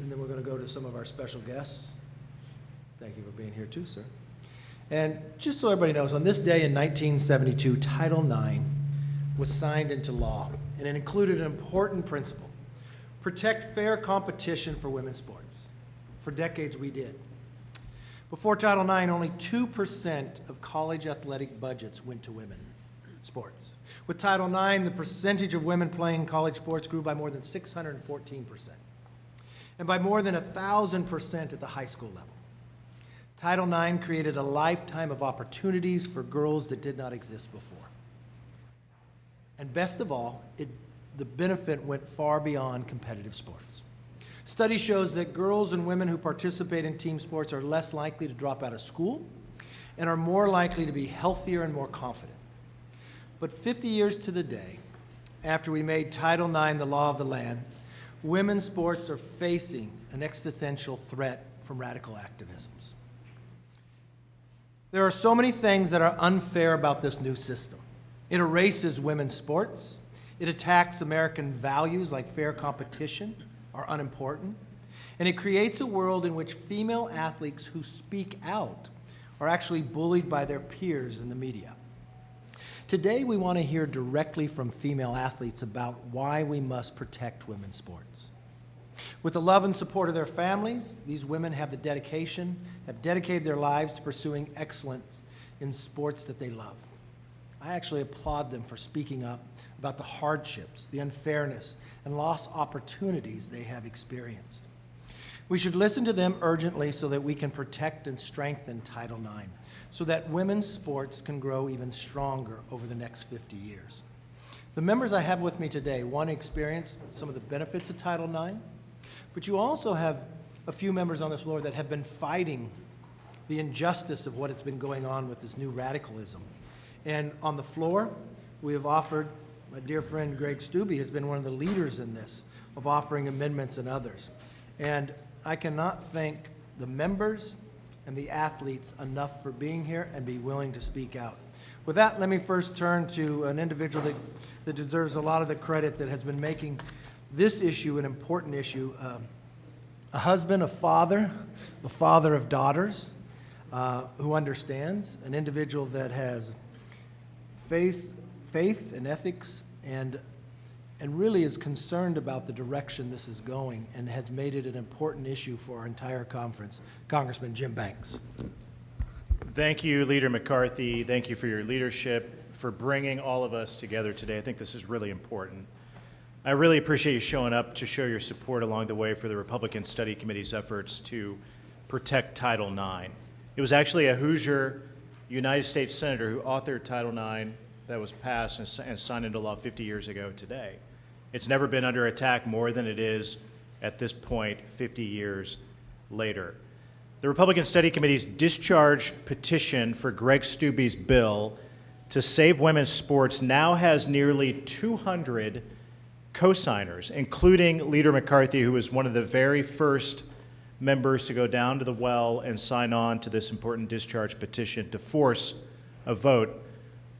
and then we're going to go to some of our special guests. Thank you for being here too, sir. And just so everybody knows, on this day in 1972, Title IX was signed into law, and it included an important principle: protect fair competition for women's sports. For decades, we did. Before Title IX, only 2% of college athletic budgets went to women sports. With Title IX, the percentage of women playing college sports grew by more than 614%, and by more than 1,000% at the high school level. Title IX created a lifetime of opportunities for girls that did not exist before. And best of all, the benefit went far beyond competitive sports. Study shows that girls and women who participate in team sports are less likely to drop out of school and are more likely to be healthier and more confident. But 50 years to the day, after we made Title IX the law of the land, women's sports are facing an existential threat from radical activisms. There are so many things that are unfair about this new system. It erases women's sports. It attacks American values like fair competition are unimportant. And it creates a world in which female athletes who speak out are actually bullied by their peers in the media. Today, we want to hear directly from female athletes about why we must protect women's sports. With the love and support of their families, these women have dedicated their lives to pursuing excellence in sports that they love. I actually applaud them for speaking up about the hardships, the unfairness, and lost opportunities they have experienced. We should listen to them urgently so that we can protect and strengthen Title IX, so that women's sports can grow even stronger over the next 50 years. The members I have with me today want to experience some of the benefits of Title IX, but you also have a few members on this floor that have been fighting the injustice of what has been going on with this new radicalism. And on the floor, we have offered, my dear friend Greg Stubbe has been one of the leaders in this, of offering amendments and others. And I cannot thank the members and the athletes enough for being here and be willing to speak out. With that, let me first turn to an individual that deserves a lot of the credit, that has been making this issue an important issue. A husband, a father of daughters, who understands, an individual that has faith and ethics and really is concerned about the direction this is going and has made it an important issue for our entire conference, Congressman Jim Banks. Thank you, Leader McCarthy. Thank you for your leadership, for bringing all of us together today. I think this is really important. I really appreciate you showing up to show your support along the way for the Republican Study Committee's efforts to protect Title IX. It was actually a Hoosier United States Senator who authored Title IX that was passed and signed into law 50 years ago today. It's never been under attack more than it is at this point, 50 years later. The Republican Study Committee's discharge petition for Greg Stubbe's bill to save women's sports now has nearly 200 co-signers, including Leader McCarthy, who was one of the very first members to go down to the well and sign on to this important discharge petition to force a vote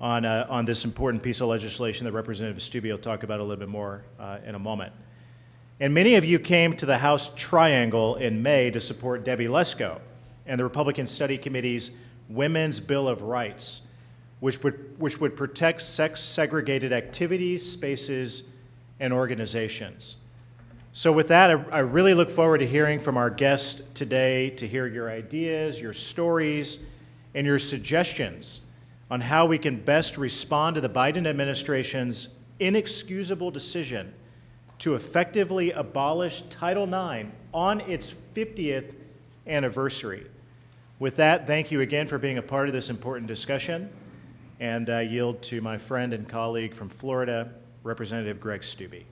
on this important piece of legislation that Representative Stubbe will talk about a little bit more in a moment. And many of you came to the House Triangle in May to support Debbie Lesko and the Republican Study Committee's Women's Bill of Rights, which would protect sex-segregated activities, spaces, and organizations. So with that, I really look forward to hearing from our guests today, to hear your ideas, your stories, and your suggestions on how we can best respond to the Biden administration's inexcusable decision to effectively abolish Title IX on its 50th anniversary. With that, thank you again for being a part of this important discussion, and I yield to my friend and colleague from Florida, Representative Greg Stubbe.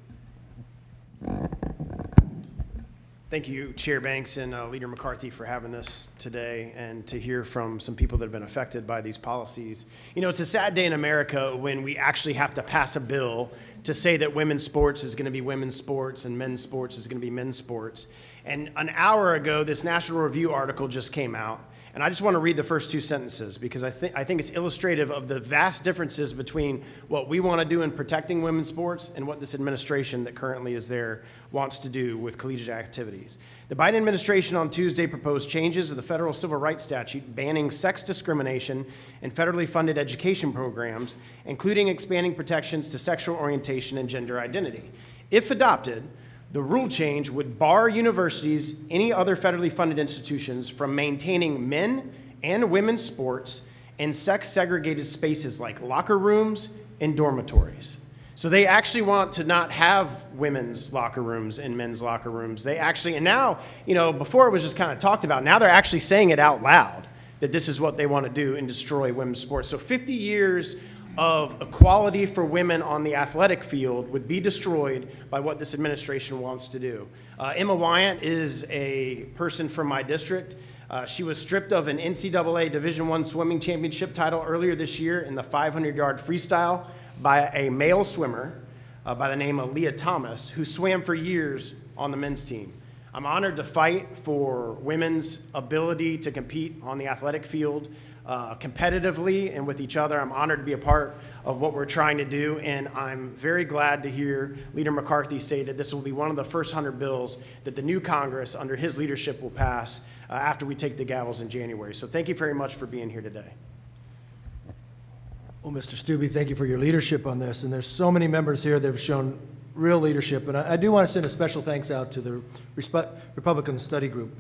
Thank you, Chair Banks and Leader McCarthy, for having this today and to hear from some people that have been affected by these policies. You know, it's a sad day in America when we actually have to pass a bill to say that women's sports is going to be women's sports and men's sports is going to be men's sports. And an hour ago, this National Review article just came out, And I just want to read the first two sentences because I think it's illustrative of the vast differences between what we want to do in protecting women's sports and what this administration that currently is there wants to do with collegiate activities. The Biden administration on Tuesday proposed changes to the federal civil rights statute banning sex discrimination in federally funded education programs, including expanding protections to sexual orientation and gender identity. If adopted, the rule change would bar universities, any other federally funded institutions, from maintaining men and women's sports in sex-segregated spaces like locker rooms and dormitories. So they actually want to not have women's locker rooms and men's locker rooms. They actually, and now, before it was just kind of talked about, now they're actually saying it out loud that this is what they want to do and destroy women's sports. So 50 years of equality for women on the athletic field would be destroyed by what this administration wants to do. Emma Wyant is a person from my district. She was stripped of an NCAA Division I swimming championship title earlier this year in the 500-yard freestyle by a male swimmer by the name of Leah Thomas, who swam for years on the men's team. I'm honored to fight for women's ability to compete on the athletic field competitively and with each other. I'm honored to be a part of what we're trying to do, and I'm very glad to hear Leader McCarthy say that this will be one of the first 100 bills that the new Congress under his leadership will pass after we take the gavels in January. So thank you very much for being here today. Well, Mr. Stubbe, thank you for your leadership on this, and there's so many members here that have shown real leadership, and I do want to send a special thanks out to the Republican Study Group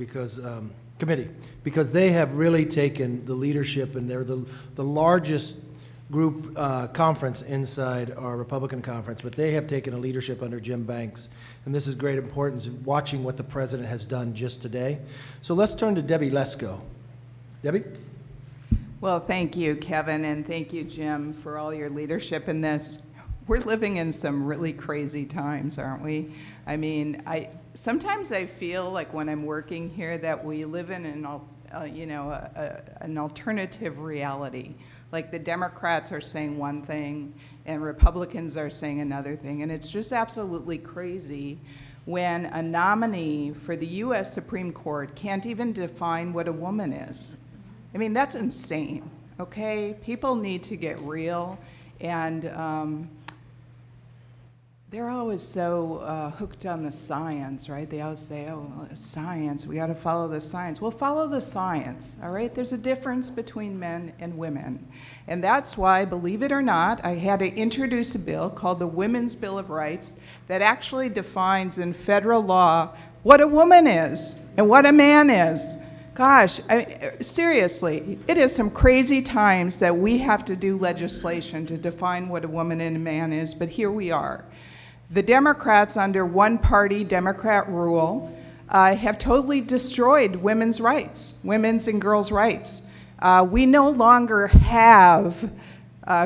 committee, because they have really taken the leadership, and they're the largest group conference inside our Republican conference, but they have taken a leadership under Jim Banks, and this is great importance, watching what the president has done just today. So let's turn to Debbie Lesko. Debbie? Well, thank you, Kevin, and thank you, Jim, for all your leadership in this. We're living in some really crazy times, aren't we? I mean, sometimes I feel like when I'm working here that we live in an alternative reality. Like the Democrats are saying one thing and Republicans are saying another thing, and it's just absolutely crazy when a nominee for the U.S. Supreme Court can't even define what a woman is. I mean, that's insane, okay? People need to get real, and they're always so hooked on the science, right? They always say, oh, well, science, we got to follow the science. Well, follow the science, all right? There's a difference between men and women. And that's why, believe it or not, I had to introduce a bill called the Women's Bill of Rights that actually defines in federal law what a woman is and what a man is. Gosh, seriously, it is some crazy times that we have to do legislation to define what a woman and a man is, but here we are. The Democrats, under one-party Democrat rule, have totally destroyed women's rights, women's and girls' rights. We no longer have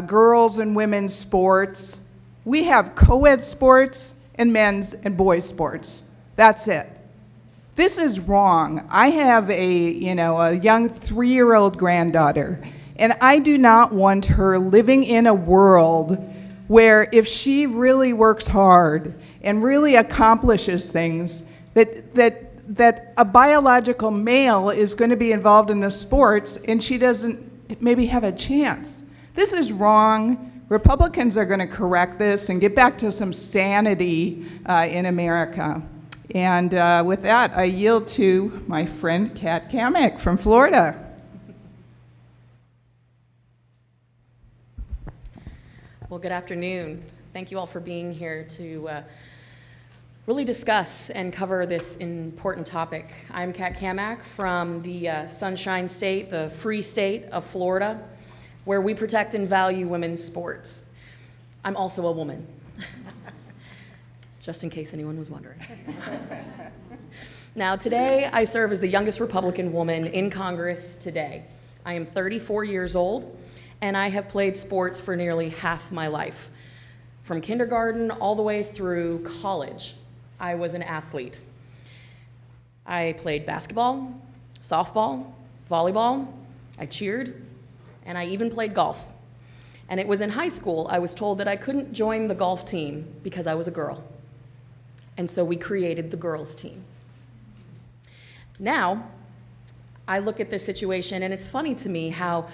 girls and women's sports. We have co-ed sports and men's and boys' sports. That's it. This is wrong. I have a young 3-year-old granddaughter, and I do not want her living in a world where if she really works hard and really accomplishes things, that a biological male is going to be involved in the sports and she doesn't maybe have a chance. This is wrong. Republicans are going to correct this and get back to some sanity in America. And with that, I yield to my friend Kat Kamek from Florida. Well, good afternoon. Thank you all for being here to really discuss and cover this important topic. I'm Kat Kamek from the Sunshine State, the free state of Florida, where we protect and value women's sports. I'm also a woman, just in case anyone was wondering. Now, today, I serve as the youngest Republican woman in Congress today. I am 34 years old, and I have played sports for nearly half my life. From kindergarten all the way through college, I was an athlete. I played basketball, softball, volleyball, I cheered, and I even played golf. And it was in high school I was told that I couldn't join the golf team because I was a girl. And so we created the girls' team. Now, I look at this situation, and it's funny to me how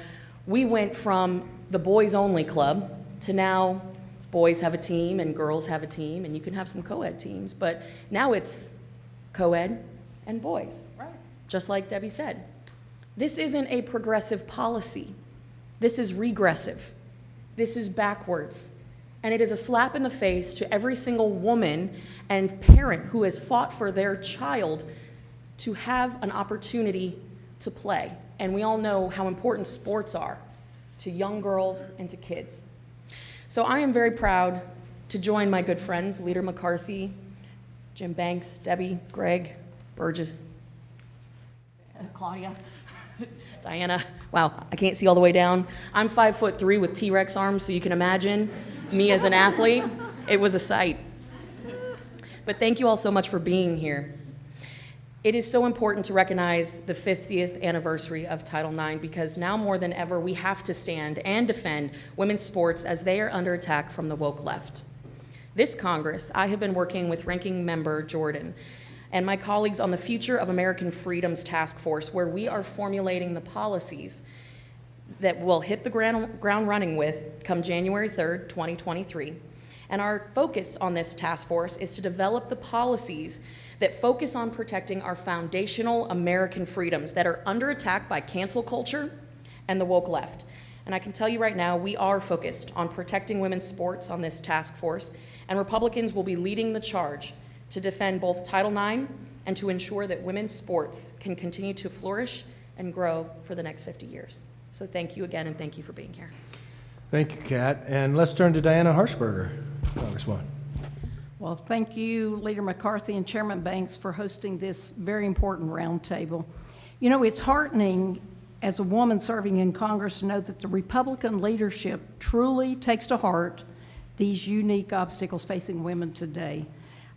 we went from the boys-only club to now boys have a team and girls have a team, and you can have some co-ed teams, but now it's co-ed and boys, right? Just like Debbie said. This isn't a progressive policy. This is regressive. This is backwards. And it is a slap in the face to every single woman and parent who has fought for their child to have an opportunity to play. And we all know how important sports are to young girls and to kids. So I am very proud to join my good friends, Leader McCarthy, Jim Banks, Debbie, Greg, Burgess, Claudia, Diana. Wow, I can't see all the way down. I'm 5'3" with T-Rex arms, so you can imagine me as an athlete. It was a sight. But thank you all so much for being here. It is so important to recognize the 50th anniversary of Title IX because now more than ever, we have to stand and defend women's sports as they are under attack from the woke left. This Congress, I have been working with Ranking Member Jordan and my colleagues on the Future of American Freedoms Task Force, where we are formulating the policies that we'll hit the ground running with come January 3rd, 2023. And our focus on this task force is to develop the policies that focus on protecting our foundational American freedoms that are under attack by cancel culture and the woke left. And I can tell you right now, we are focused on protecting women's sports on this task force, and Republicans will be leading the charge to defend both Title IX and to ensure that women's sports can continue to flourish and grow for the next 50 years. So thank you again, and thank you for being here. Thank you, Kat. And let's turn to Diana Harshberger, Congresswoman. Well, thank you, Leader McCarthy and Chairman Banks, for hosting this very important roundtable. You know, it's heartening as a woman serving in Congress to know that the Republican leadership truly takes to heart these unique obstacles facing women today.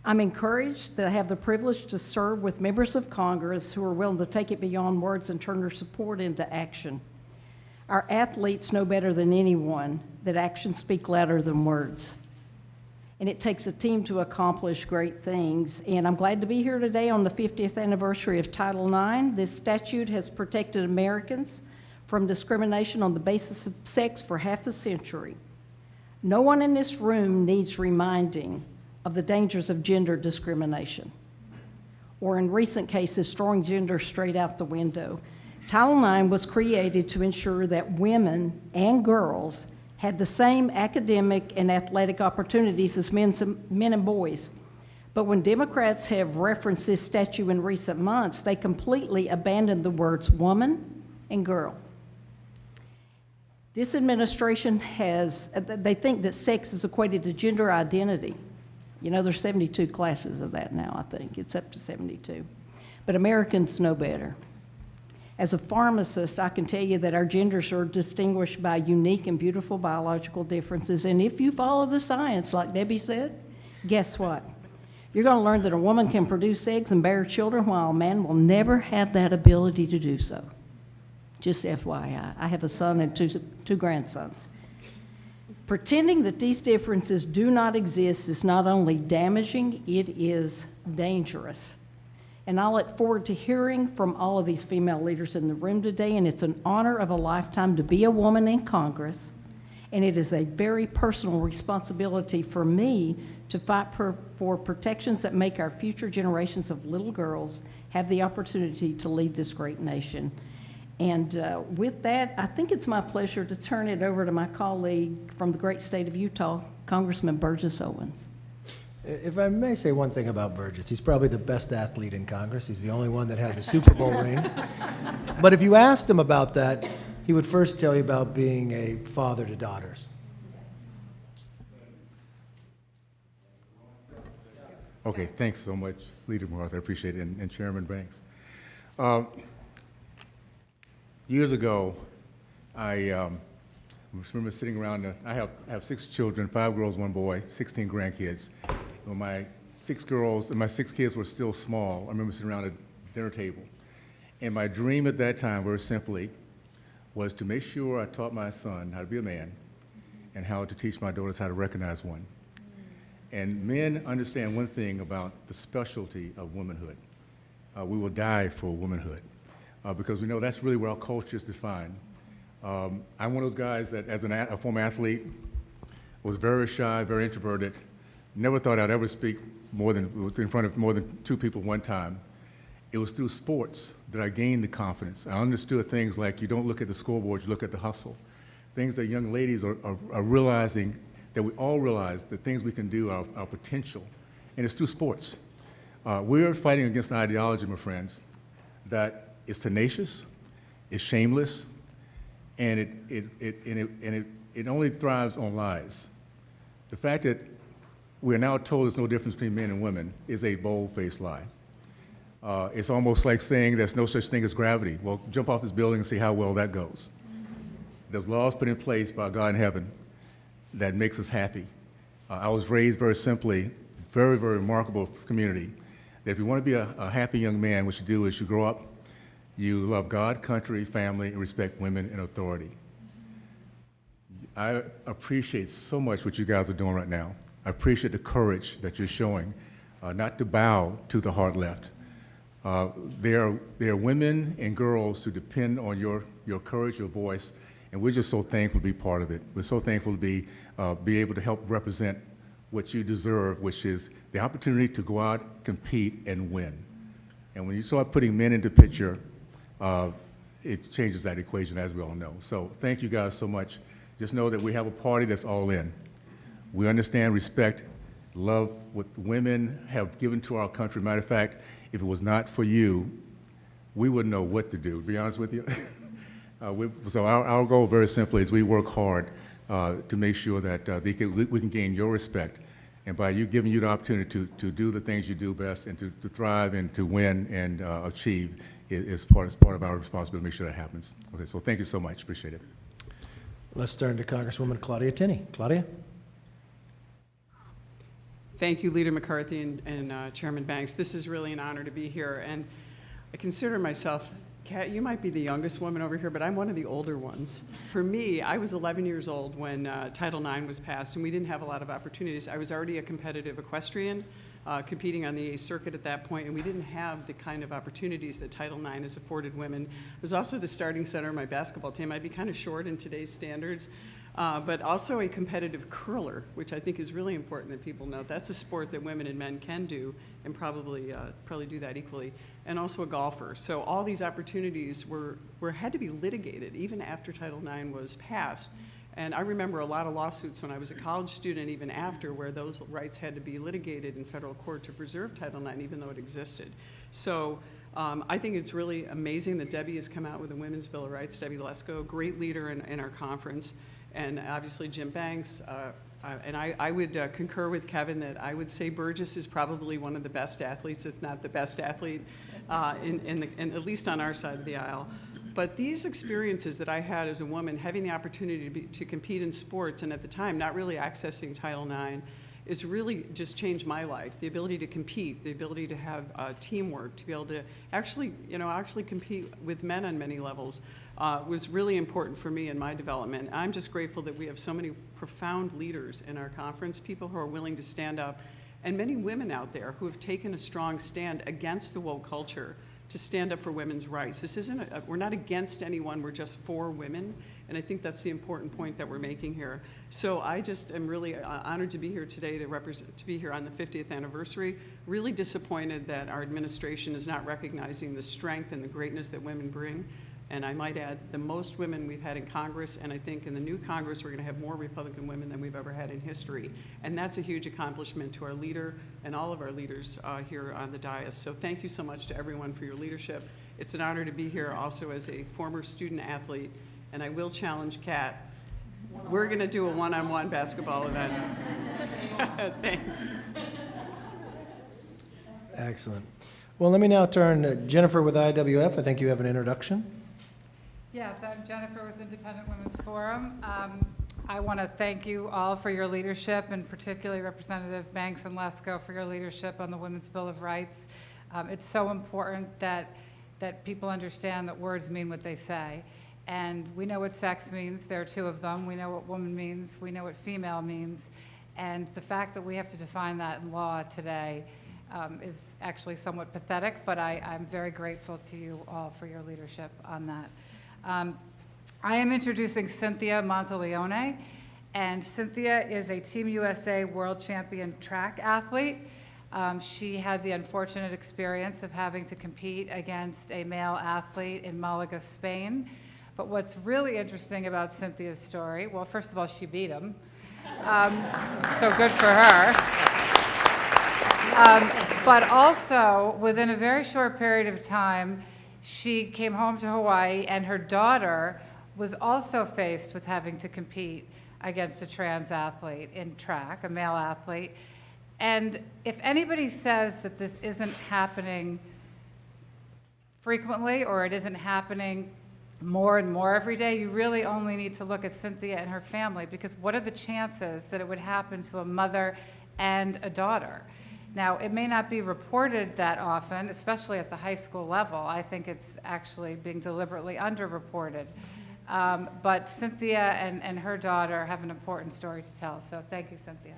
I'm encouraged that I have the privilege to serve with members of Congress who are willing to take it beyond words and turn their support into action. Our athletes know better than anyone that actions speak louder than words. And it takes a team to accomplish great things. And I'm glad to be here today on the 50th anniversary of Title IX. This statute has protected Americans from discrimination on the basis of sex for half a century. No one in this room needs reminding of the dangers of gender discrimination, or in recent cases, throwing gender straight out the window. Title IX was created to ensure that women and girls had the same academic and athletic opportunities as men and boys. But when Democrats have referenced this statute in recent months, they completely abandoned the words woman and girl. This administration they think that sex is equated to gender identity. You know, there's 72 classes of that now, I think. It's up to 72. But Americans know better. As a pharmacist, I can tell you that our genders are distinguished by unique and beautiful biological differences. And if you follow the science, like Debbie said, guess what? You're going to learn that a woman can produce eggs and bear children while a man will never have that ability to do so. Just FYI. I have a son and two grandsons. Pretending that these differences do not exist is not only damaging, it is dangerous. And I look forward to hearing from all of these female leaders in the room today, and it's an honor of a lifetime to be a woman in Congress, and it is a very personal responsibility for me to fight for protections that make our future generations of little girls have the opportunity to lead this great nation. And with that, I think it's my pleasure to turn it over to my colleague from the great state of Utah, Congressman Burgess Owens. If I may say one thing about Burgess, he's probably the best athlete in Congress. He's the only one that has a Super Bowl ring. But if you asked him about that, he would first tell you about being a father to daughters. Okay, thanks so much, Leader McCarthy. I appreciate it, and Chairman Banks. Years ago, I remember sitting around. I have 6 children, 5 girls, 1 boy, 16 grandkids. When my 6 girls and my 6 kids were still small, I remember sitting around a dinner table. And my dream at that time, very simply, was to make sure I taught my son how to be a man and how to teach my daughters how to recognize one. And men understand one thing about the specialty of womanhood. We will die for womanhood. because we know that's really where our culture is defined. I'm one of those guys that, as a former athlete, was very shy, very introverted, never thought I'd ever speak in front of more than 2 people one time. It was through sports that I gained the confidence. I understood things like you don't look at the scoreboard, you look at the hustle. Things that young ladies are realizing, that we all realize, the things we can do, our potential, and it's through sports. We're fighting against an ideology, my friends, that is tenacious, is shameless, and it only thrives on lies. The fact that we are now told there's no difference between men and women is a bold-faced lie. It's almost like saying there's no such thing as gravity. Well, jump off this building and see how well that goes. There's laws put in place by God in heaven that makes us happy. I was raised very simply, very, very remarkable community, that if you want to be a happy young man, what you do is you grow up, you love God, country, family, and respect women and authority. I appreciate so much what you guys are doing right now. I appreciate the courage that you're showing, not to bow to the hard left. There are women and girls who depend on your courage, your voice, and we're just so thankful to be part of it. We're so thankful to be able to help represent what you deserve, which is the opportunity to go out, compete, and win. And when you start putting men into the picture, it changes that equation, as we all know. So thank you guys so much. Just know that we have a party that's all in. We understand, respect, love what women have given to our country. Matter of fact, if it was not for you, we wouldn't know what to do, to be honest with you. So our goal, very simply, is we work hard to make sure that we can gain your respect. And by you giving you the opportunity to do the things you do best and to thrive and to win and achieve is part of our responsibility to make sure that happens. Okay, so thank you so much. Appreciate it. Let's turn to Congresswoman Claudia Tenney. Claudia? Thank you, Leader McCarthy and Chairman Banks. This is really an honor to be here. And I consider myself, Kat, you might be the youngest woman over here, but I'm one of the older ones. For me, I was 11 years old when Title IX was passed, and we didn't have a lot of opportunities. I was already a competitive equestrian, competing on the 8th Circuit at that point, and we didn't have the kind of opportunities that Title IX has afforded women. I was also the starting center of my basketball team. I'd be kind of short in today's standards. But also a competitive curler, which I think is really important that people know. That's a sport that women and men can do and probably do that equally, and also a golfer. So all these opportunities had to be litigated even after Title IX was passed. And I remember a lot of lawsuits when I was a college student, even after, where those rights had to be litigated in federal court to preserve Title IX, even though it existed. So I think it's really amazing that Debbie has come out with a Women's Bill of Rights. Debbie Lesko, great leader in our conference. And obviously Jim Banks, and I would concur with Kevin that I would say Burgess is probably one of the best athletes, if not the best athlete, at least on our side of the aisle. But these experiences that I had as a woman, having the opportunity to compete in sports, and at the time not really accessing Title IX, is really just changed my life. The ability to compete, the ability to have teamwork, to be able to actually compete with men on many levels was really important for me in my development. I'm just grateful that we have so many profound leaders in our conference, people who are willing to stand up, and many women out there who have taken a strong stand against the woke culture to stand up for women's rights. This isn't we're not against anyone, we're just for women, and I think that's the important point that we're making here. So I just am really honored to be here today to be here on the 50th anniversary. Really disappointed that our administration is not recognizing the strength and the greatness that women bring. And I might add, the most women we've had in Congress, and I think in the new Congress we're going to have more Republican women than we've ever had in history. And that's a huge accomplishment to our leader and all of our leaders here on the dais. So thank you so much to everyone for your leadership. It's an honor to be here also as a former student athlete, and I will challenge Kat. We're going to do a one-on-one basketball event. Thanks. Excellent. Well, let me now turn to Jennifer with IWF. I think you have an introduction. Yes, I'm Jennifer with Independent Women's Forum. I want to thank you all for your leadership, and particularly Representative Banks and Lesko for your leadership on the Women's Bill of Rights. It's so important that people understand that words mean what they say. And we know what sex means. There are 2 of them. We know what woman means. We know what female means. And the fact that we have to define that in law today is actually somewhat pathetic, but I'm very grateful to you all for your leadership on that. I am introducing Cynthia Monteleone, and Cynthia is a Team USA World Champion track athlete. She had the unfortunate experience of having to compete against a male athlete in Malaga, Spain. But what's really interesting about Cynthia's story, well, first of all, she beat him, so good for her. But also, within a very short period of time, she came home to Hawaii, and her daughter was also faced with having to compete against a trans athlete in track, a male athlete. And if anybody says that this isn't happening frequently, or it isn't happening more and more every day, you really only need to look at Cynthia and her family, because what are the chances that it would happen to a mother and a daughter? Now, it may not be reported that often, especially at the high school level. I think it's actually being deliberately underreported. But Cynthia and her daughter have an important story to tell. So thank you, Cynthia.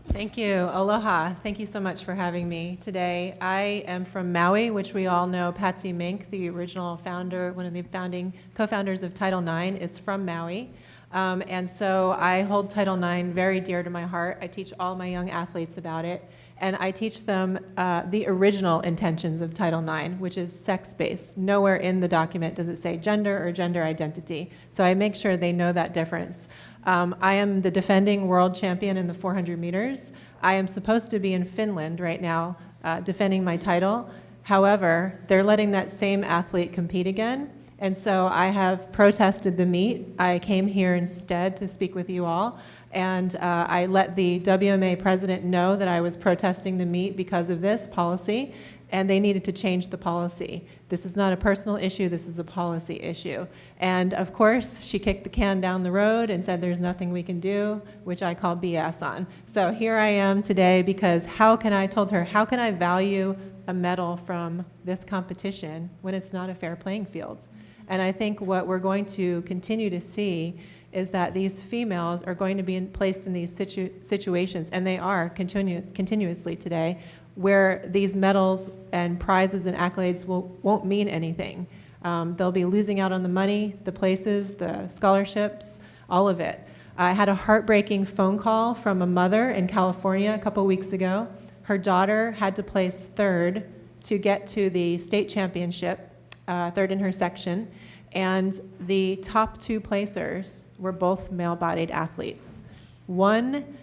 Thank you. Aloha. Thank you so much for having me today. I am from Maui, which we all know Patsy Mink, the original founder, one of the founding co-founders of Title IX, is from Maui. And so I hold Title IX very dear to my heart. I teach all my young athletes about it. And I teach them the original intentions of Title IX, which is sex-based. Nowhere in the document does it say gender or gender identity. So I make sure they know that difference. I am the defending world champion in the 400 meters. I am supposed to be in Finland right now defending my title. However, they're letting that same athlete compete again. And so I have protested the meet. I came here instead to speak with you all. And I let the WMA president know that I was protesting the meet because of this policy, and they needed to change the policy. This is not a personal issue, this is a policy issue. And of course, she kicked the can down the road and said there's nothing we can do, which I call BS on. So here I am today because I told her, how can I value a medal from this competition when it's not a fair playing field? And I think what we're going to continue to see is that these females are going to be placed in these situations, and they are continuously today, where these medals and prizes and accolades won't mean anything. They'll be losing out on the money, the places, the scholarships, all of it. I had a heartbreaking phone call from a mother in California a couple weeks ago. Her daughter had to place third to get to the state championship, third in her section. And the top two placers were both male-bodied athletes. One,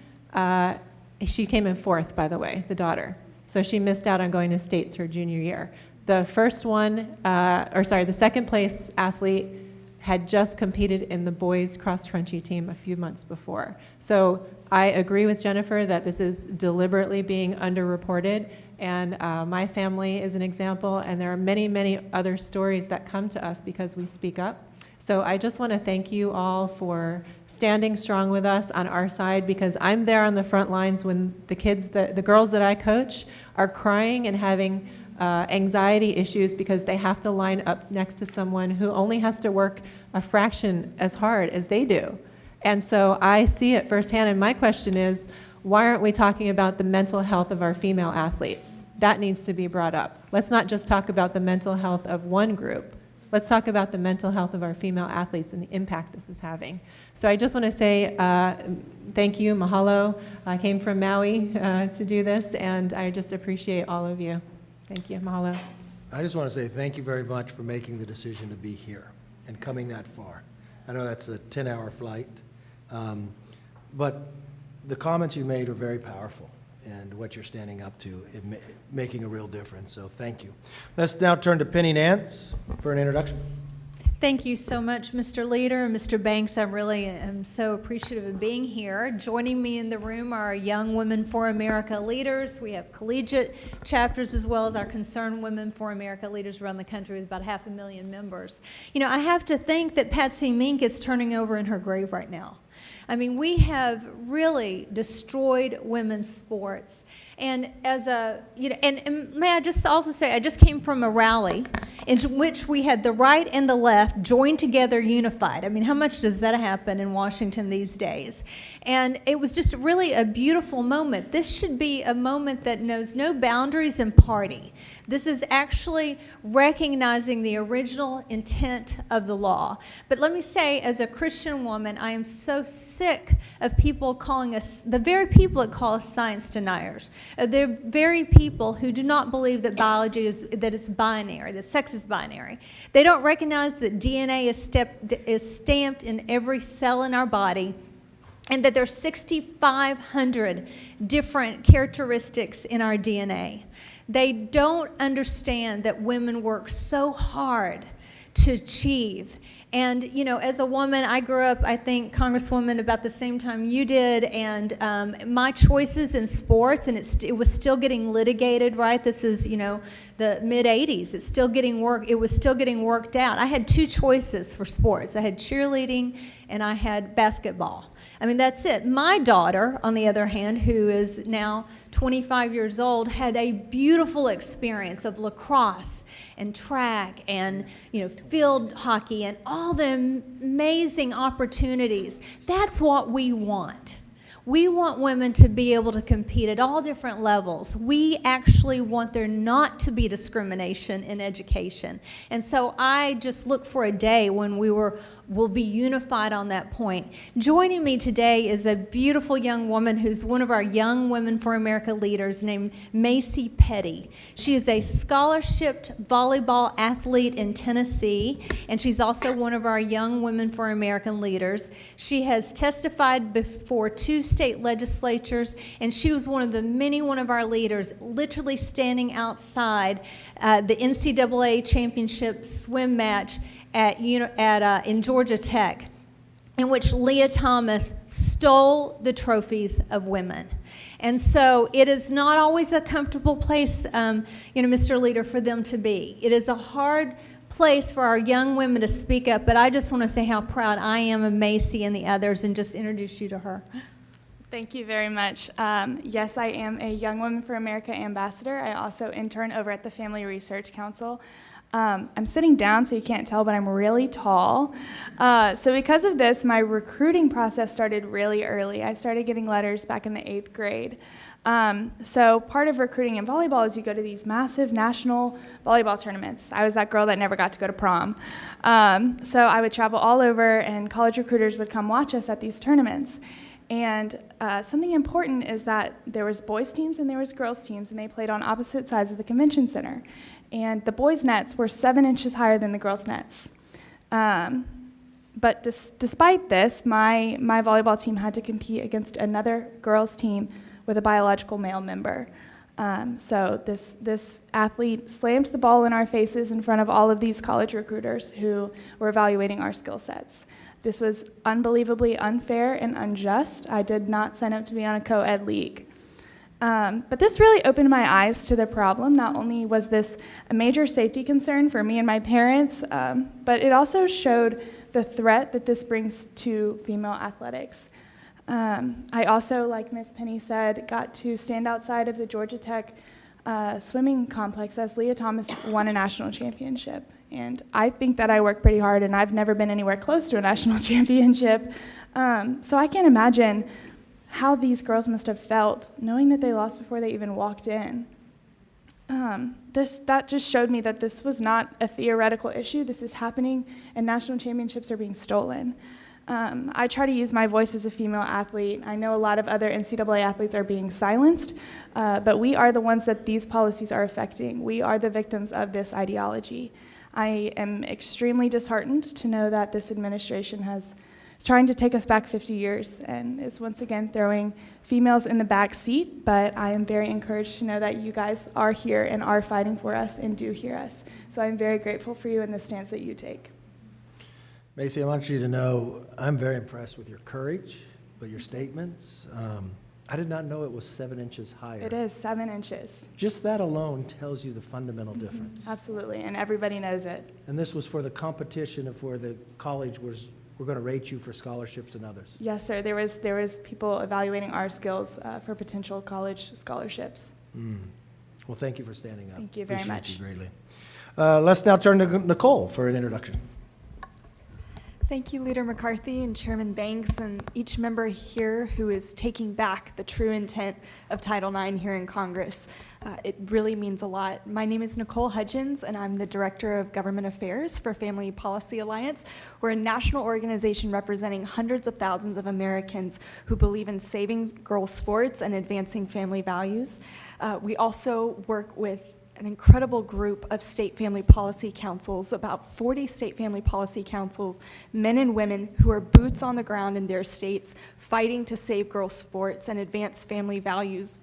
she came in fourth, by the way, the daughter. So she missed out on going to states her junior year. The second place athlete had just competed in the boys cross-country team a few months before. So I agree with Jennifer that this is deliberately being underreported. And my family is an example, and there are many, many other stories that come to us because we speak up. So I just want to thank you all for standing strong with us on our side, because I'm there on the front lines when the girls that I coach are crying and having anxiety issues because they have to line up next to someone who only has to work a fraction as hard as they do. And so I see it firsthand, and my question is, why aren't we talking about the mental health of our female athletes? That needs to be brought up. Let's not just talk about the mental health of one group. Let's talk about the mental health of our female athletes and the impact this is having. So I just want to say thank you, mahalo. I came from Maui to do this, and I just appreciate all of you. Thank you, mahalo. I just want to say thank you very much for making the decision to be here and coming that far. I know that's a 10-hour flight, but the comments you made are very powerful, and what you're standing up to is making a real difference, so thank you. Let's now turn to Penny Nance for an introduction. Thank you so much, Mr. Leader and Mr. Banks. I really am so appreciative of being here. Joining me in the room are our Young Women for America leaders. We have collegiate chapters as well as our Concerned Women for America leaders around the country with about 500,000 members. You know, I have to think that Patsy Mink is turning over in her grave right now. I mean, we have really destroyed women's sports. And as a, and may I just also say, I just came from a rally, in which we had the right and the left joined together, unified. I mean, how much does that happen in Washington these days? And it was just really a beautiful moment. This should be a moment that knows no boundaries in party. This is actually recognizing the original intent of the law. But let me say, as a Christian woman, I am so sick of people calling us, the very people that call us science deniers, the very people who do not believe that biology is, that it's binary, that sex is binary. They don't recognize that DNA is stamped in every cell in our body, and that there's 6,500 different characteristics in our DNA. They don't understand that women work so hard to achieve. And, you know, as a woman, I grew up, I think, Congresswoman, about the same time you did, and my choices in sports, and it was still getting litigated, right? This is, you know, the mid-'80s. It was still getting worked out. I had two choices for sports. I had cheerleading and I had basketball. I mean, that's it. My daughter, on the other hand, who is now 25 years old, had a beautiful experience of lacrosse and track and, you know, field hockey and all the amazing opportunities. That's what we want. We want women to be able to compete at all different levels. We actually want there not to be discrimination in education. And so I just look for a day when we'll be unified on that point. Joining me today is a beautiful young woman who's one of our Young Women for America leaders named Macy Petty. She is a scholarshiped volleyball athlete in Tennessee, and she's also one of our Young Women for American leaders. She has testified before 2 state legislatures, and she was one of our leaders, literally standing outside the NCAA championship swim match in Georgia Tech, in which Leah Thomas stole the trophies of women. And so it is not always a comfortable place, Mr. Leader, for them to be. It is a hard place for our young women to speak up, but I just want to say how proud I am of Macy and the others and just introduce you to her. Thank you very much. Yes, I am a Young Women for America ambassador. I also intern over at the Family Research Council. I'm sitting down, so you can't tell, but I'm really tall. So because of this, my recruiting process started really early. I started getting letters back in the 8th grade. So part of recruiting in volleyball is you go to these massive national volleyball tournaments. I was that girl that never got to go to prom. So I would travel all over, and college recruiters would come watch us at these tournaments. And something important is that there was boys' teams and there was girls' teams, and they played on opposite sides of the convention center. And the boys' nets were 7 inches higher than the girls' nets. But despite this, my volleyball team had to compete against another girls' team with a biological male member. So this athlete slammed the ball in our faces in front of all of these college recruiters who were evaluating our skill sets. This was unbelievably unfair and unjust. I did not sign up to be on a co-ed league. But this really opened my eyes to the problem. Not only was this a major safety concern for me and my parents, but it also showed the threat that this brings to female athletics. I also, like Ms. Penny said, got to stand outside of the Georgia Tech swimming complex as Leah Thomas won a national championship. And I think that I work pretty hard, and I've never been anywhere close to a national championship. So I can't imagine how these girls must have felt knowing that they lost before they even walked in. That just showed me that this was not a theoretical issue. This is happening, and national championships are being stolen. I try to use my voice as a female athlete. I know a lot of other NCAA athletes are being silenced, but we are the ones that these policies are affecting. We are the victims of this ideology. I am extremely disheartened to know that this administration is trying to take us back 50 years and is once again throwing females in the back seat, but I am very encouraged to know that you guys are here and are fighting for us and do hear us. So I'm very grateful for you and the stance that you take. Macy, I want you to know I'm very impressed with your courage, but your statements. I did not know it was 7 inches higher. It is 7 inches. Just that alone tells you the fundamental difference. Absolutely, and everybody knows it. And this was for the competition of where the college were going to rate you for scholarships and others. Yes, sir. There was people evaluating our skills for potential college scholarships. Well, thank you for standing up. Thank you very much. Appreciate you greatly. Let's now turn to Nicole for an introduction. Thank you, Leader McCarthy and Chairman Banks, and each member here who is taking back the true intent of Title IX here in Congress. It really means a lot. My name is Nicole Hudgens, and I'm the Director of Government Affairs for Family Policy Alliance. We're a national organization representing hundreds of thousands of Americans who believe in saving girls' sports and advancing family values. We also work with an incredible group of state family policy councils, about 40 state family policy councils, men and women who are boots on the ground in their states, fighting to save girls' sports and advance family values.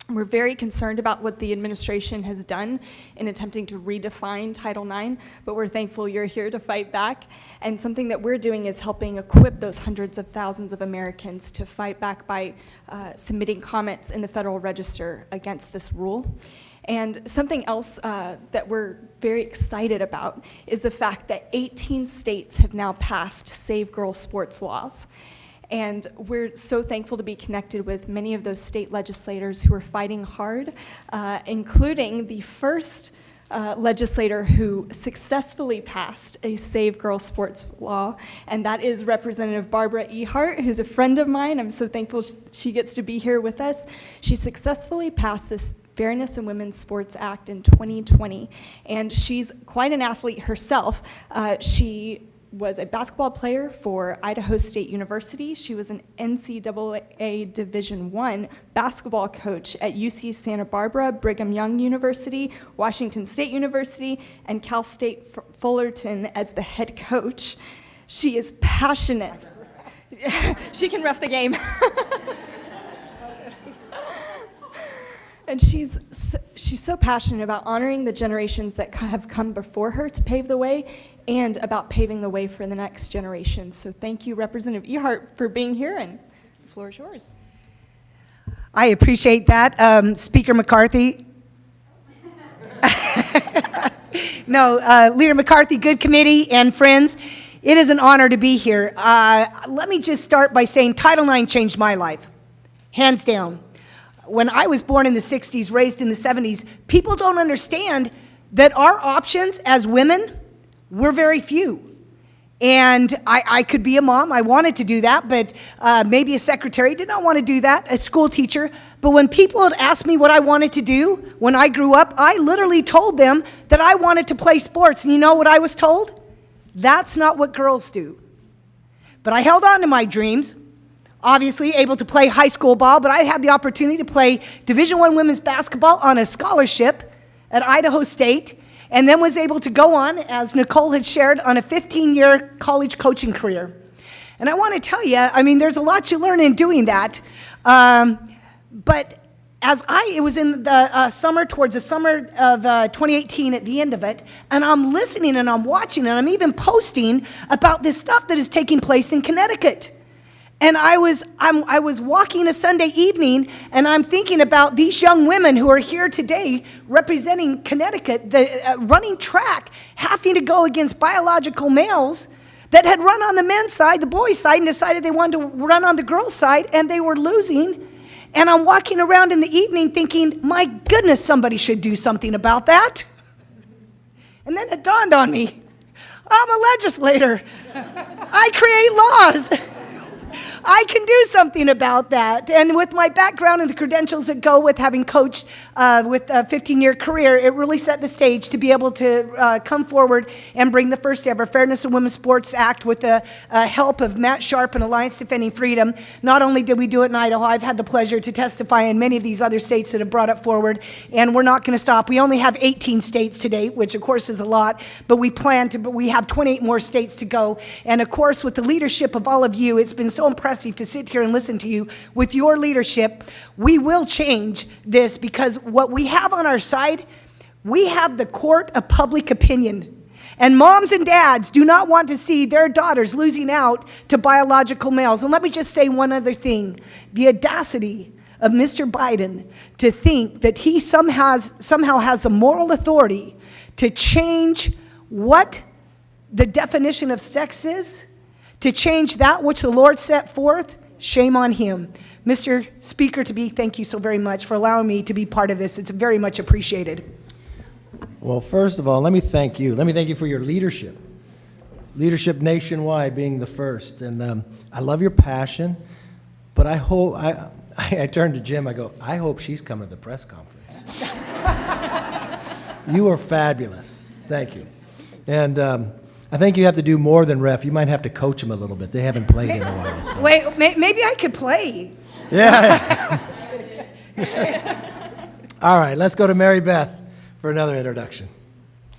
We're very concerned about what the administration has done in attempting to redefine Title IX, but we're thankful you're here to fight back. And something that we're doing is helping equip those hundreds of thousands of Americans to fight back by submitting comments in the Federal Register against this rule. And something else that we're very excited about is the fact that 18 states have now passed Save Girls Sports laws. And we're so thankful to be connected with many of those state legislators who are fighting hard, including the first legislator who successfully passed a Save Girls Sports law, and that is Representative Barbara Ehart, who's a friend of mine. I'm so thankful she gets to be here with us. She successfully passed this Fairness in Women's Sports Act in 2020, and she's quite an athlete herself. She was a basketball player for Idaho State University. She was an NCAA Division I basketball coach at UC Santa Barbara, Brigham Young University, Washington State University, and Cal State Fullerton as the head coach. She is passionate. She can ref the game. And she's so passionate about honoring the generations that have come before her to pave the way, and about paving the way for the next generation. So thank you, Representative Ehart, for being here, and the floor is yours. I appreciate that, Speaker McCarthy. No, Leader McCarthy, good committee, and friends, it is an honor to be here. Let me just start by saying Title IX changed my life, hands down. When I was born in the 60s, raised in the 70s, people don't understand that our options as women were very few. And I could be a mom, I wanted to do that, but maybe a secretary, did not want to do that, a school teacher. But when people had asked me what I wanted to do when I grew up, I literally told them that I wanted to play sports. And you know what I was told? That's not what girls do. But I held on to my dreams. Obviously able to play high school ball, but I had the opportunity to play Division I women's basketball on a scholarship at Idaho State, and then was able to go on, as Nicole had shared, on a 15-year college coaching career. And I want to tell you, I mean, there's a lot you learn in doing that, but it was in the summer, towards the summer of 2018 at the end of it, and I'm listening and I'm watching and I'm even posting about this stuff that is taking place in Connecticut. And I was walking a Sunday evening, and I'm thinking about these young women who are here today representing Connecticut, running track, having to go against biological males that had run on the men's side, the boys' side, and decided they wanted to run on the girls' side, and they were losing. And I'm walking around in the evening thinking, my goodness, somebody should do something about that. And then it dawned on me, I'm a legislator. I create laws. I can do something about that. And with my background and the credentials that go with having coached with a 15-year career, it really set the stage to be able to come forward and bring the first ever Fairness in Women's Sports Act with the help of Matt Sharp and Alliance Defending Freedom. Not only did we do it in Idaho, I've had the pleasure to testify in many of these other states that have brought it forward, and we're not going to stop. We only have 18 states to date, which of course is a lot, but we have 28 more states to go. And of course, with the leadership of all of you, it's been so impressive to sit here and listen to you. With your leadership, we will change this, because what we have on our side, we have the court of public opinion. And moms and dads do not want to see their daughters losing out to biological males. And let me just say one other thing. The audacity of Mr. Biden to think that he somehow has the moral authority to change what the definition of sex is, to change that which the Lord set forth, shame on him. Mr. Speaker, thank you so very much for allowing me to be part of this. It's very much appreciated. Well, first of all, let me thank you. Let me thank you for your leadership. Leadership nationwide being the first. And I love your passion, but I hope, I turned to Jim, I go, I hope she's coming to the press conference. You are fabulous. Thank you. And I think you have to do more than ref. You might have to coach them a little bit. They haven't played in a while. So. Wait, maybe I could play. Yeah. All right, let's go to Mary Beth for another introduction.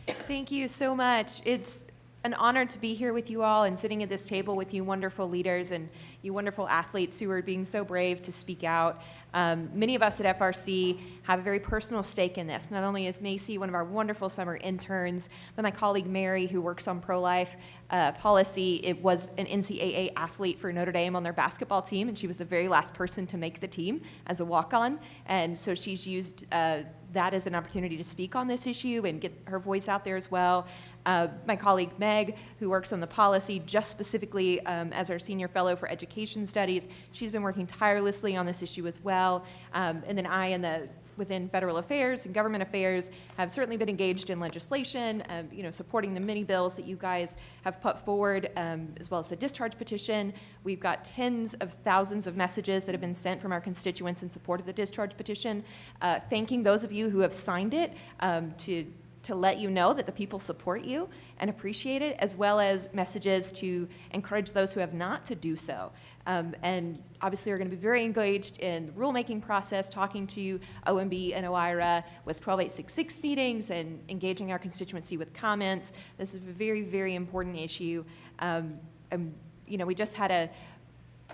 Thank you so much. It's an honor to be here with you all and sitting at this table with you wonderful leaders and you wonderful athletes who are being so brave to speak out. Many of us at FRC have a very personal stake in this. Not only is Macy one of our wonderful summer interns, but my colleague Mary, who works on pro-life policy, it was an NCAA athlete for Notre Dame on their basketball team, and she was the very last person to make the team as a walk-on. And so she's used that as an opportunity to speak on this issue and get her voice out there as well. My colleague Meg, who works on the policy just specifically as our senior fellow for education studies, she's been working tirelessly on this issue as well. And then I, within federal affairs and government affairs, have certainly been engaged in legislation, supporting the many bills that you guys have put forward, as well as the discharge petition. We've got tens of thousands of messages that have been sent from our constituents in support of the discharge petition, thanking those of you who have signed it to let you know that the people support you and appreciate it, as well as messages to encourage those who have not to do so. And obviously we're going to be very engaged in the rulemaking process, talking to OMB and OIRA with 12866 meetings and engaging our constituency with comments. This is a very, very important issue. We just had a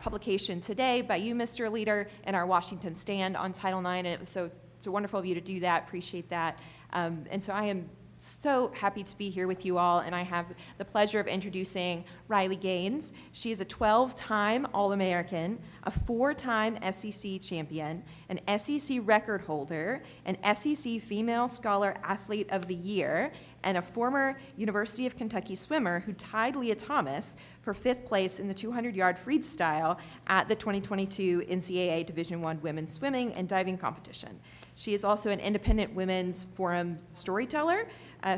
publication today by you, Mr. Leader, in our Washington stand on Title IX, and it was so wonderful of you to do that. Appreciate that. And so I am so happy to be here with you all, and I have the pleasure of introducing Riley Gaines. She is a 12-time All-American, a 4-time SEC champion, an SEC record holder, an SEC Female Scholar Athlete of the Year, and a former University of Kentucky swimmer who tied Leah Thomas for 5th place in the 200-yard freestyle at the 2022 NCAA Division I Women's Swimming and Diving Competition. She is also an independent women's forum storyteller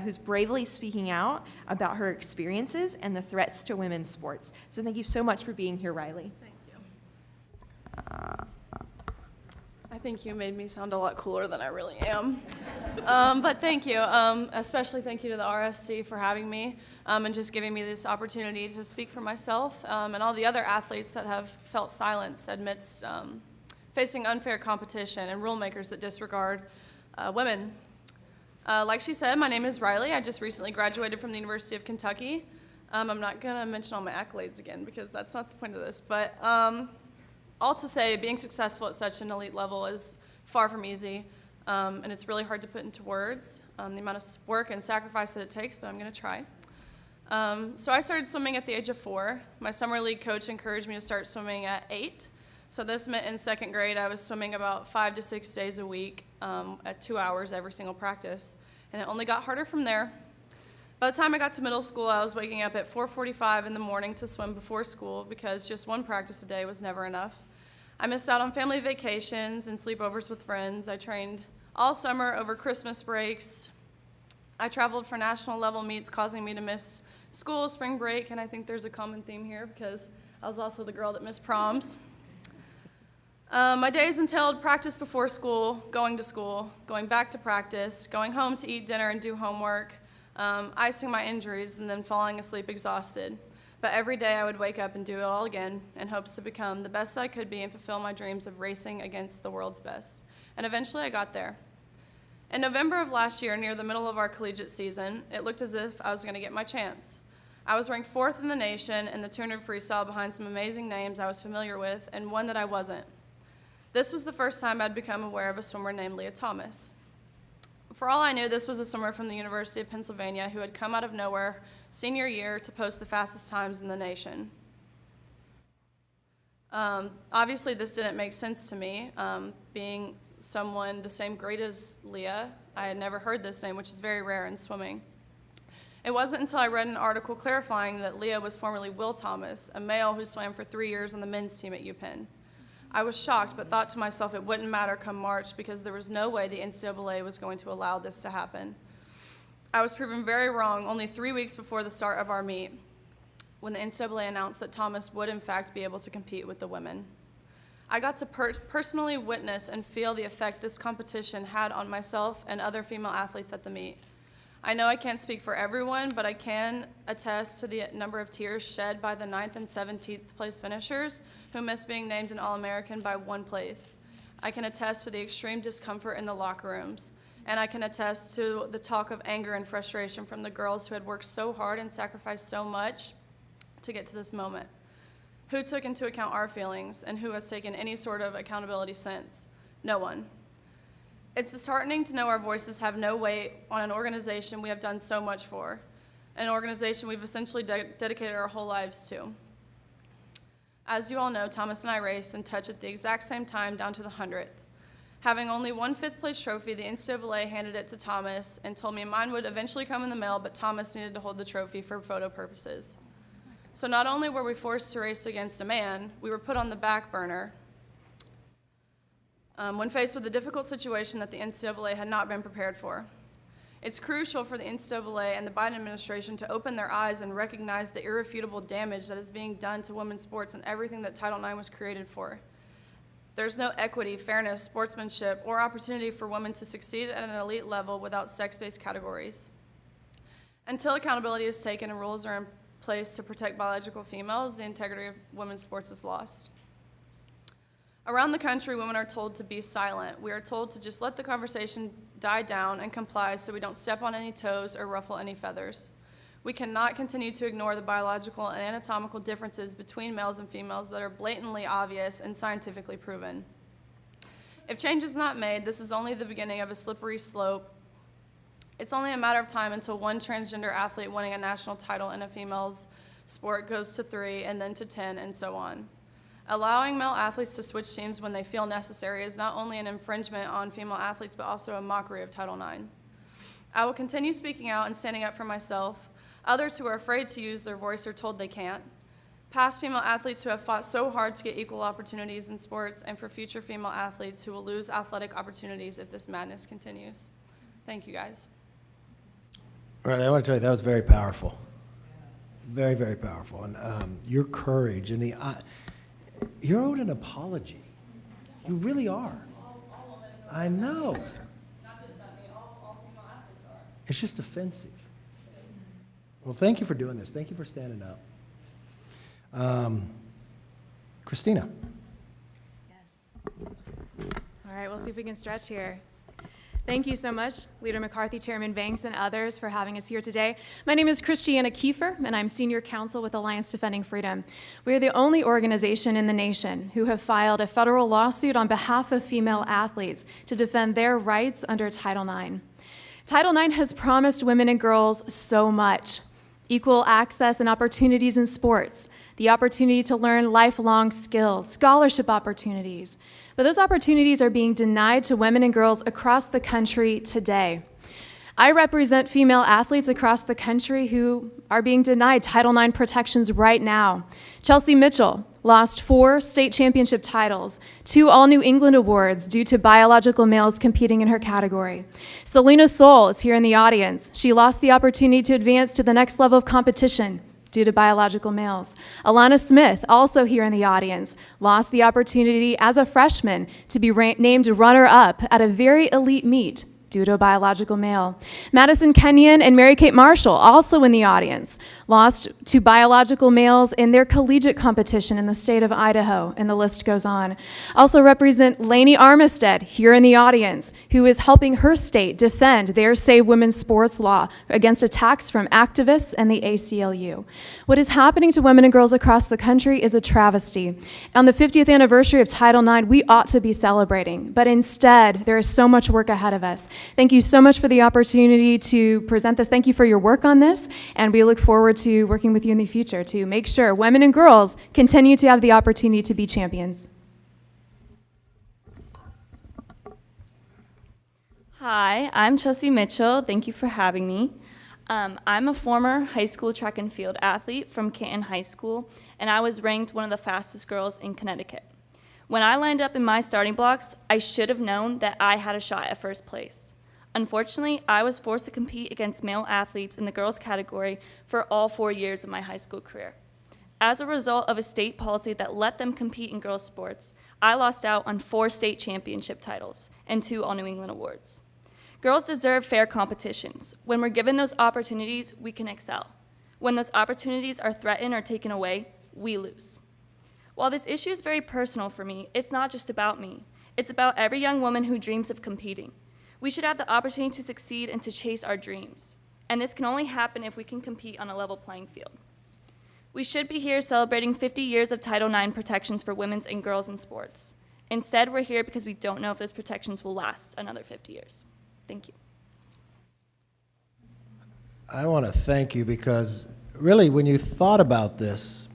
who's bravely speaking out about her experiences and the threats to women's sports. So thank you so much for being here, Riley. Thank you. I think you made me sound a lot cooler than I really am. But thank you. Especially thank you to the RSC for having me and just giving me this opportunity to speak for myself and all the other athletes that have felt silence amidst facing unfair competition and rulemakers that disregard women. Like she said, my name is Riley. I just recently graduated from the University of Kentucky. I'm not going to mention all my accolades again because that's not the point of this. But all to say, being successful at such an elite level is far from easy, and it's really hard to put into words the amount of work and sacrifice that it takes, but I'm going to try. So I started swimming at the age of 4. My summer league coach encouraged me to start swimming at 8. So this meant in 2nd grade I was swimming about 5 to 6 days a week at 2 hours every single practice, and it only got harder from there. By the time I got to middle school, I was waking up at 4:45 in the morning to swim before school because just one practice a day was never enough. I missed out on family vacations and sleepovers with friends. I trained all summer over Christmas breaks. I traveled for national level meets, causing me to miss school, spring break, and I think there's a common theme here because I was also the girl that missed proms. My days entailed practice before school, going to school, going back to practice, going home to eat dinner and do homework, icing my injuries, and then falling asleep exhausted. But every day I would wake up and do it all again in hopes to become the best I could be and fulfill my dreams of racing against the world's best. And eventually I got there. In November of last year, near the middle of our collegiate season, it looked as if I was going to get my chance. I was ranked 4th in the nation in the 200 freestyle behind some amazing names I was familiar with and one that I wasn't. This was the first time I'd become aware of a swimmer named Leah Thomas. For all I knew, this was a swimmer from the University of Pennsylvania who had come out of nowhere senior year to post the fastest times in the nation. Obviously, this didn't make sense to me. Being someone the same grade as Leah, I had never heard this name, which is very rare in swimming. It wasn't until I read an article clarifying that Leah was formerly Will Thomas, a male who swam for 3 years on the men's team at UPenn. I was shocked, but thought to myself it wouldn't matter come March because there was no way the NCAA was going to allow this to happen. I was proven very wrong only 3 weeks before the start of our meet, when the NCAA announced that Thomas would in fact be able to compete with the women. I got to personally witness and feel the effect this competition had on myself and other female athletes at the meet. I know I can't speak for everyone, but I can attest to the number of tears shed by the 9th and 17th place finishers who missed being named an All-American by 1 place. I can attest to the extreme discomfort in the locker rooms, and I can attest to the talk of anger and frustration from the girls who had worked so hard and sacrificed so much to get to this moment. Who took into account our feelings, and who has taken any sort of accountability since? No one. It's disheartening to know our voices have no weight on an organization we have done so much for, an organization we've essentially dedicated our whole lives to. As you all know, Thomas and I raced and touched at the exact same time down to the 100th. Having only 1 5th place trophy, the NCAA handed it to Thomas and told me mine would eventually come in the mail, but Thomas needed to hold the trophy for photo purposes. So not only were we forced to race against a man, we were put on the back burner when faced with a difficult situation that the NCAA had not been prepared for. It's crucial for the NCAA and the Biden administration to open their eyes and recognize the irrefutable damage that is being done to women's sports and everything that Title IX was created for. There's no equity, fairness, sportsmanship, or opportunity for women to succeed at an elite level without sex-based categories. Until accountability is taken and rules are in place to protect biological females, the integrity of women's sports is lost. Around the country, women are told to be silent. We are told to just let the conversation die down and comply so we don't step on any toes or ruffle any feathers. We cannot continue to ignore the biological and anatomical differences between males and females that are blatantly obvious and scientifically proven. If change is not made, this is only the beginning of a slippery slope. It's only a matter of time until 1 transgender athlete winning a national title in a female's sport goes to 3 and then to 10 and so on. Allowing male athletes to switch teams when they feel necessary is not only an infringement on female athletes, but also a mockery of Title IX. I will continue speaking out and standing up for myself. Others who are afraid to use their voice are told they can't. Past female athletes who have fought so hard to get equal opportunities in sports, and for future female athletes who will lose athletic opportunities if this madness continues. Thank you, guys. All right, I want to tell you, that was very powerful. Very, very powerful. And your courage and you're owed an apology. You really are. I know. Not just that, all female athletes are. It's just offensive. Well, thank you for doing this. Thank you for standing up. Christina. Yes. All right, we'll see if we can stretch here. Thank you so much, Leader McCarthy, Chairman Banks, and others for having us here today. My name is Christiana Kiefer, and I'm Senior Counsel with Alliance Defending Freedom. We are the only organization in the nation who have filed a federal lawsuit on behalf of female athletes to defend their rights under Title IX. Title IX has promised women and girls so much: equal access and opportunities in sports, the opportunity to learn lifelong skills, scholarship opportunities. But those opportunities are being denied to women and girls across the country today. I represent female athletes across the country who are being denied Title IX protections right now. Chelsea Mitchell lost 4 state championship titles, 2 All-New England awards due to biological males competing in her category. Selena Soul is here in the audience. She lost the opportunity to advance to the next level of competition due to biological males. Alana Smith, also here in the audience, lost the opportunity as a freshman to be named runner-up at a very elite meet due to a biological male. Madison Kenyon and Mary-Kate Marshall, also in the audience, lost to biological males in their collegiate competition in the state of Idaho, and the list goes on. Also represent Lainey Armistead here in the audience, who is helping her state defend their Save Women's Sports law against attacks from activists and the ACLU. What is happening to women and girls across the country is a travesty. On the 50th anniversary of Title IX, we ought to be celebrating, but instead, there is so much work ahead of us. Thank you so much for the opportunity to present this. Thank you for your work on this, and we look forward to working with you in the future to make sure women and girls continue to have the opportunity to be champions. Hi, I'm Chelsea Mitchell. Thank you for having me. I'm a former high school track and field athlete from Canton High School, and I was ranked one of the fastest girls in Connecticut. When I lined up in my starting blocks, I should have known that I had a shot at first place. Unfortunately, I was forced to compete against male athletes in the girls category for all 4 years of my high school career. As a result of a state policy that let them compete in girls' sports, I lost out on 4 state championship titles and 2 All-New England awards. Girls deserve fair competitions. When we're given those opportunities, we can excel. When those opportunities are threatened or taken away, we lose. While this issue is very personal for me, it's not just about me. It's about every young woman who dreams of competing. We should have the opportunity to succeed and to chase our dreams. And this can only happen if we can compete on a level playing field. We should be here celebrating 50 years of Title IX protections for women and girls in sports. Instead, we're here because we don't know if those protections will last another 50 years. Thank you. I want to thank you because really when you thought about this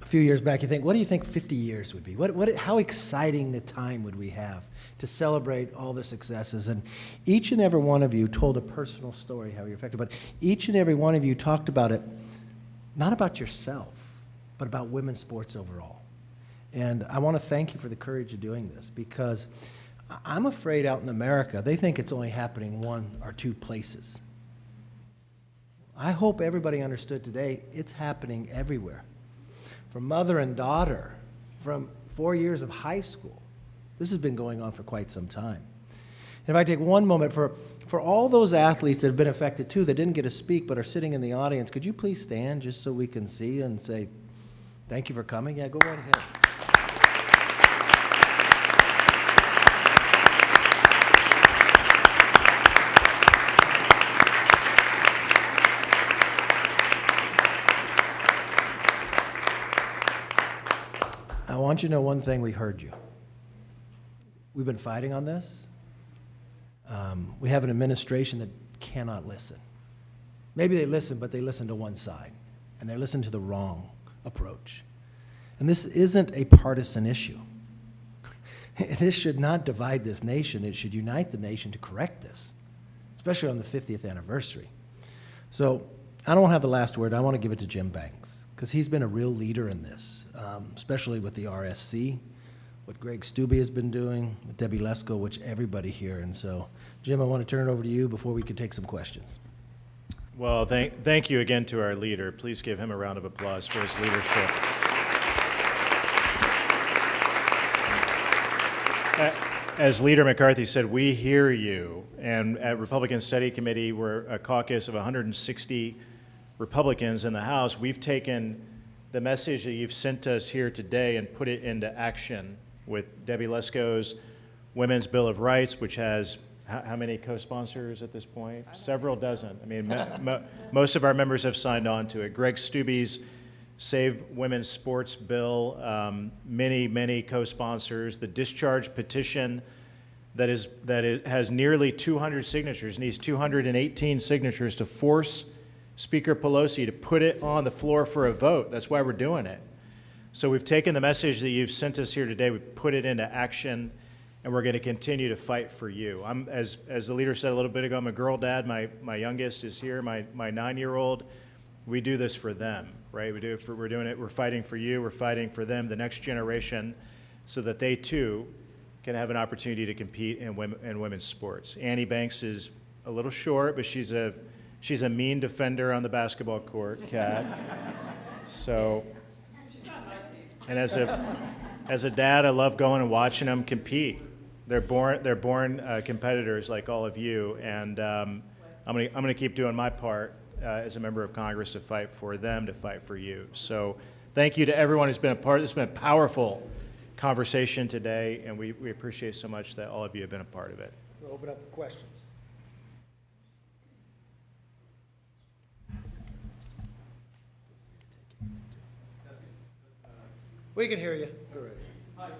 a few years back, you think, what do you think 50 years would be? How exciting a time would we have to celebrate all the successes? And each and every one of you told a personal story how you're affected, but each and every one of you talked about it, not about yourself, but about women's sports overall. And I want to thank you for the courage of doing this because I'm afraid out in America, they think it's only happening 1 or 2 places. I hope everybody understood today it's happening everywhere. From mother and daughter, from 4 years of high school. This has been going on for quite some time. And if I take one moment for all those athletes that have been affected too, that didn't get to speak but are sitting in the audience, could you please stand just so we can see and say, thank you for coming? Yeah, go right ahead. I want you to know one thing, we heard you. We've been fighting on this. We have an administration that cannot listen. Maybe they listen, but they listen to one side, and they listen to the wrong approach. And this isn't a partisan issue. This should not divide this nation. It should unite the nation to correct this, especially on the 50th anniversary. So I don't have the last word. I want to give it to Jim Banks, because he's been a real leader in this, especially with the RSC, what Greg Stubbe has been doing, with Debbie Lesko, which everybody here. And so, Jim, I want to turn it over to you before we can take some questions. Well, thank you again to our leader. Please give him a round of applause for his leadership. As Leader McCarthy said, we hear you. And at Republican Study Committee, we're a caucus of 160 Republicans in the House. We've taken the message that you've sent us here today and put it into action with Debbie Lesko's Women's Bill of Rights, which has how many co-sponsors at this point? Several dozen. I mean, most of our members have signed on to it. Greg Stubbe's Save Women's Sports Bill, many co-sponsors. The discharge petition that has nearly 200 signatures, needs 218 signatures to force Speaker Pelosi to put it on the floor for a vote. That's why we're doing it. So we've taken the message that you've sent us here today, we've put it into action, and we're going to continue to fight for you. As the leader said a little bit ago, I'm a girl dad. My youngest is here, my 9-year-old. We do this for them, right? We're fighting for you, we're fighting for them, the next generation, so that they too can have an opportunity to compete in women's sports. Annie Banks is a little short, but she's a mean defender on the basketball court, Kat. So, and as a dad, I love going and watching them compete. They're born competitors like all of you, and I'm gonna keep doing my part as a member of Congress to fight for them, to fight for you. So, thank you to everyone who's been a part. It's been a powerful conversation today, and we appreciate so much that all of you have been a part of it. We'll open up for questions. We can hear you. Go ahead.